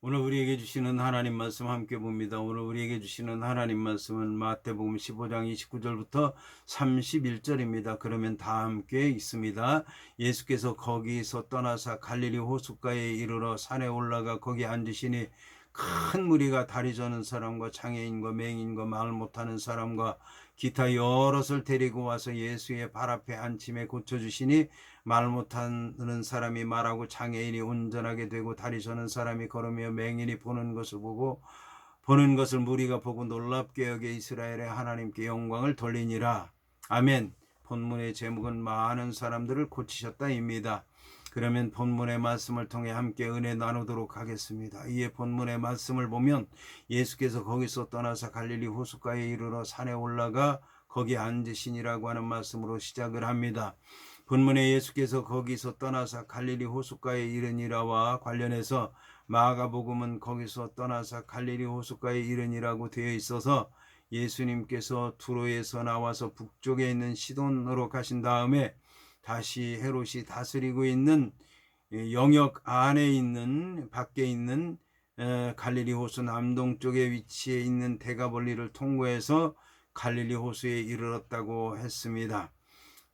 오늘 우리에게 주시는 하나님 말씀 함께 봅니다. 오늘 우리에게 주시는 하나님 말씀은 마태복음 15장 29절부터 31절입니다. 그러면 다 함께 읽습니다. 예수께서 거기서 떠나사 갈릴리 호숫가에 이르러 산에 올라가 거기 앉으시니 큰 무리가 다리 저는 사람과 장애인과 맹인과 말 못하는 사람과 기타 여럿을 데리고 와서 예수의 발 앞에 앉힘에 고쳐주시니 말 못하는 사람이 말하고 장애인이 운전하게 되고 다리 저는 사람이 걸으며 맹인이 보는 것을 무리가 보고 놀랍게 여겨 이스라엘의 하나님께 영광을 돌리니라. 아멘. 본문의 제목은 많은 사람들을 고치셨다입니다. 그러면 본문의 말씀을 통해 함께 은혜 나누도록 하겠습니다. 이에 본문의 말씀을 보면 예수께서 거기서 떠나서 갈릴리 호숫가에 이르러 산에 올라가 거기 앉으시니라고 하는 말씀으로 시작을 합니다. 본문에 예수께서 거기서 떠나서 갈릴리 호숫가에 이르니라와 관련해서 마가복음은 거기서 떠나서 갈릴리 호숫가에 이르니라고 되어 있어서 예수님께서 두로에서 나와서 북쪽에 있는 시돈으로 가신 다음에 다시 헤롯이 다스리고 있는 영역 안에 있는 밖에 있는 갈릴리 호수 남동쪽에 위치해 있는 데가볼리를 통과해서 갈릴리 호수에 이르렀다고 했습니다.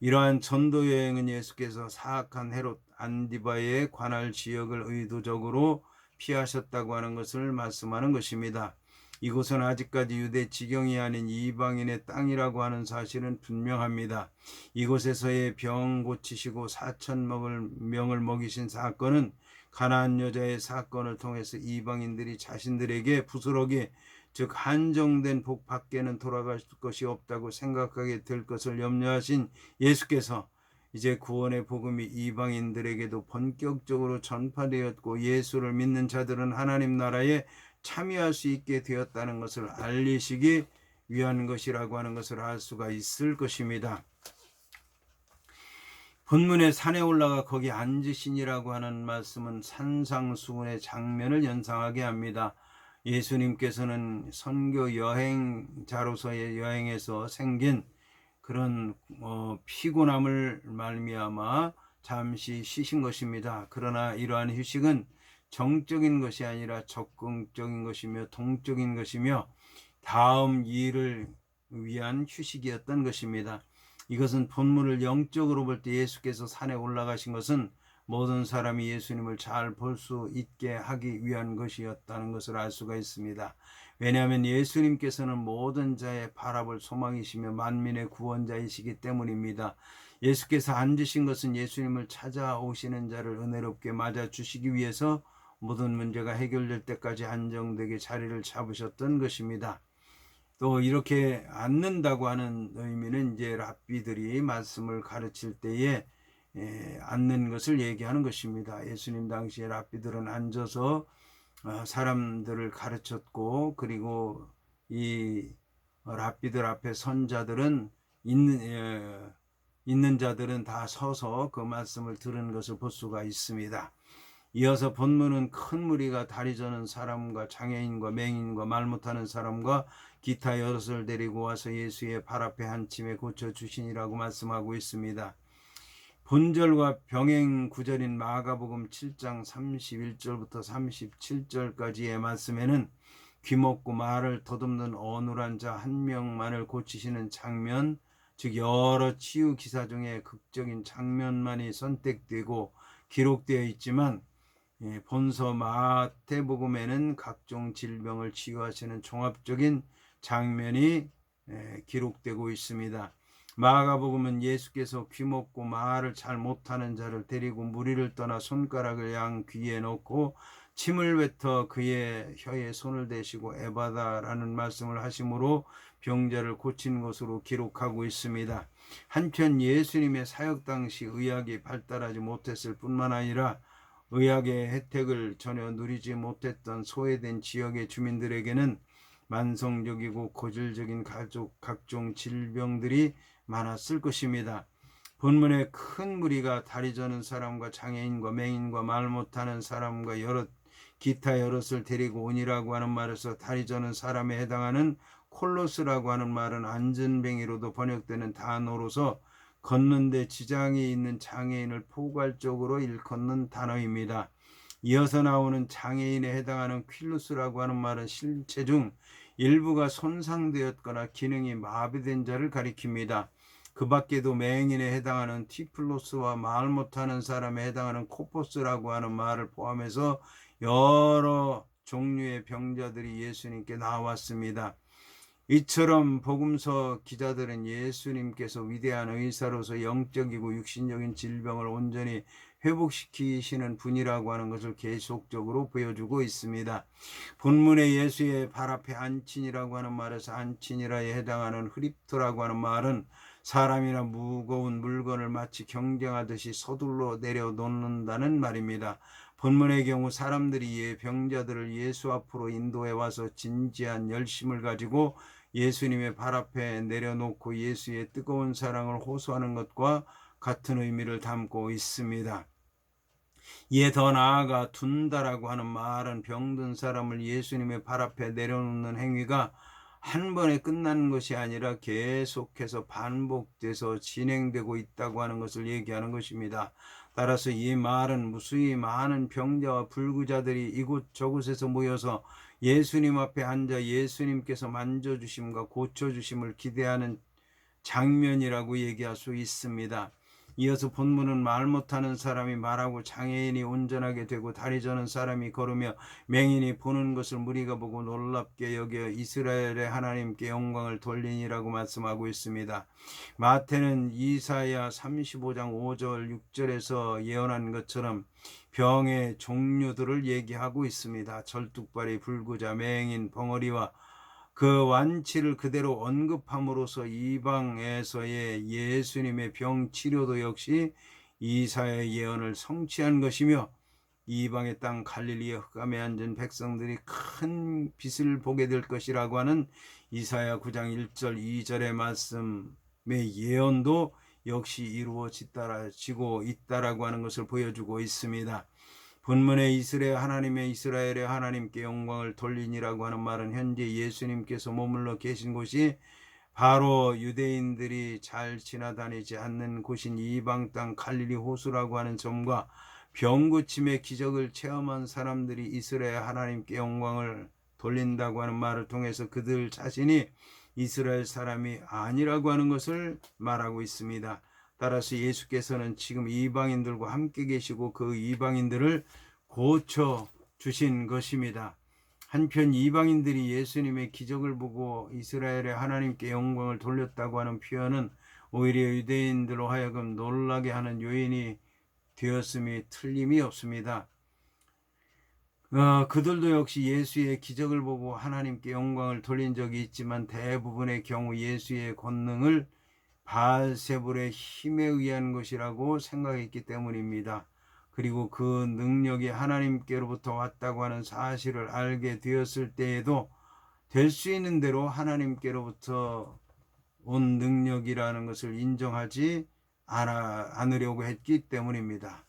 이러한 전도 여행은 예수께서 사악한 헤롯 안디바의 관할 지역을 의도적으로 피하셨다고 하는 것을 말씀하는 것입니다. 이곳은 아직까지 유대 지경이 아닌 이방인의 땅이라고 하는 사실은 분명합니다. 이곳에서의 병 고치시고 4,000명을 먹이신 사건은 가나안 여자의 사건을 통해서 이방인들이 자신들에게 부스러기 즉 한정된 복 밖에는 돌아갈 것이 없다고 생각하게 될 것을 염려하신 예수께서 이제 구원의 복음이 이방인들에게도 본격적으로 전파되었고 예수를 믿는 자들은 하나님 나라에 참여할 수 있게 되었다는 것을 알리시기 위한 것이라고 하는 것을 알 수가 있을 것입니다. 본문에 산에 올라가 거기 앉으시니라고 하는 말씀은 산상수훈의 장면을 연상하게 합니다. 예수님께서는 선교 여행자로서의 여행에서 생긴 그런 피곤함을 말미암아 잠시 쉬신 것입니다. 그러나 이러한 휴식은 정적인 것이 아니라 적극적인 것이며 동적인 것이며 다음 일을 위한 휴식이었던 것입니다. 이것은 본문을 영적으로 볼 때 예수께서 산에 올라가신 것은 모든 사람이 예수님을 잘 볼 수 있게 하기 위한 것이었다는 것을 알 수가 있습니다. 왜냐하면 예수님께서는 모든 자의 바라볼 소망이시며 만민의 구원자이시기 때문입니다. 예수께서 앉으신 것은 예수님을 찾아오시는 자를 은혜롭게 맞아주시기 위해서 모든 문제가 해결될 때까지 안정되게 자리를 잡으셨던 것입니다. 또 이렇게 앉는다고 하는 의미는 이제 랍비들이 말씀을 가르칠 때에 앉는 것을 얘기하는 것입니다. 예수님 당시에 랍비들은 앉아서 사람들을 가르쳤고 그리고 이 랍비들 앞에 선 자들은 있는 자들은 다 서서 그 말씀을 들은 것을 볼 수가 있습니다. 이어서 본문은 큰 무리가 다리 저는 사람과 장애인과 맹인과 말 못하는 사람과 기타 여럿을 데리고 와서 예수의 발 앞에 앉힘에 고쳐주시니라고 말씀하고 있습니다. 본절과 병행 구절인 마가복음 7장 31절부터 37절까지의 말씀에는 귀먹고 말을 더듬는 어눌한 자 한 명만을 고치시는 장면, 즉 여러 치유 기사 중에 극적인 장면만이 선택되고 기록되어 있지만 본서 마태복음에는 각종 질병을 치유하시는 종합적인 장면이 기록되고 있습니다. 마가복음은 예수께서 귀먹고 말을 잘 못하는 자를 데리고 무리를 떠나 손가락을 양 귀에 넣고 침을 뱉어 그의 혀에 손을 대시고 에바다라는 말씀을 하심으로 병자를 고친 것으로 기록하고 있습니다. 한편 예수님의 사역 당시 의학이 발달하지 못했을 뿐만 아니라 의학의 혜택을 전혀 누리지 못했던 소외된 지역의 주민들에게는 만성적이고 고질적인 각종 질병들이 많았을 것입니다. 본문에 큰 무리가 다리 저는 사람과 장애인과 맹인과 말 못하는 사람과 기타 여럿을 데리고 오니라고 하는 말에서 다리 저는 사람에 해당하는 콜로스라고 하는 말은 안전뱅이로도 번역되는 단어로서 걷는데 지장이 있는 장애인을 포괄적으로 일컫는 단어입니다. 이어서 나오는 장애인에 해당하는 퀼루스라고 하는 말은 신체 중 일부가 손상되었거나 기능이 마비된 자를 가리킵니다. 그 밖에도 맹인에 해당하는 티플로스와 말 못하는 사람에 해당하는 코포스라고 하는 말을 포함해서 여러 종류의 병자들이 예수님께 나왔습니다. 이처럼 복음서 기자들은 예수님께서 위대한 의사로서 영적이고 육신적인 질병을 온전히 회복시키시는 분이라고 하는 것을 계속적으로 보여주고 있습니다. 본문의 예수의 발 앞에 안친이라고 하는 말에서 안친이라에 해당하는 흐립토라고 하는 말은 사람이나 무거운 물건을 마치 경쟁하듯이 서둘러 내려놓는다는 말입니다. 본문의 경우 사람들이 병자들을 예수 앞으로 인도해 와서 진지한 열심을 가지고 예수님의 발 앞에 내려놓고 예수의 뜨거운 사랑을 호소하는 것과 같은 의미를 담고 있습니다. 이에 더 나아가 둔다라고 하는 말은 병든 사람을 예수님의 발 앞에 내려놓는 행위가 한 번에 끝나는 것이 아니라 계속해서 반복돼서 진행되고 있다고 하는 것을 얘기하는 것입니다. 따라서 이 말은 무수히 많은 병자와 불구자들이 이곳저곳에서 모여서 예수님 앞에 앉아 예수님께서 만져주심과 고쳐주심을 기대하는 장면이라고 얘기할 수 있습니다. 이어서 본문은 말 못하는 사람이 말하고 장애인이 운전하게 되고 다리 저는 사람이 걸으며 맹인이 보는 것을 무리가 보고 놀랍게 여겨 이스라엘의 하나님께 영광을 돌리니라고 말씀하고 있습니다. 마태는 이사야 35장 5절 6절에서 예언한 것처럼 병의 종류들을 얘기하고 있습니다. 절뚝발이, 불구자, 맹인, 벙어리와 그 완치를 그대로 언급함으로써 이방에서의 예수님의 병 치료도 역시 이사야의 예언을 성취한 것이며 이방의 땅 갈릴리의 흑암에 앉은 백성들이 큰 빛을 보게 될 것이라고 하는 이사야 9장 1절 2절의 말씀의 예언도 역시 이루어지고 있다라고 하는 것을 보여주고 있습니다. 본문의 이스라엘의 하나님께 영광을 돌리니라고 하는 말은 현재 예수님께서 머물러 계신 곳이 바로 유대인들이 잘 지나다니지 않는 곳인 이방 땅 갈릴리 호수라고 하는 점과 병고침의 기적을 체험한 사람들이 이스라엘 하나님께 영광을 돌린다고 하는 말을 통해서 그들 자신이 이스라엘 사람이 아니라고 하는 것을 말하고 있습니다. 따라서 예수께서는 지금 이방인들과 함께 계시고 그 이방인들을 고쳐 주신 것입니다. 한편 이방인들이 예수님의 기적을 보고 이스라엘의 하나님께 영광을 돌렸다고 하는 표현은 오히려 유대인들로 하여금 놀라게 하는 요인이 되었음이 틀림이 없습니다. 그들도 역시 예수의 기적을 보고 하나님께 영광을 돌린 적이 있지만 대부분의 경우 예수의 권능을 바알세불의 힘에 의한 것이라고 생각했기 때문입니다. 그리고 그 능력이 하나님께로부터 왔다고 하는 사실을 알게 되었을 때에도 될 수 있는 대로 하나님께로부터 온 능력이라는 것을 인정하지 않으려고 했기 때문입니다.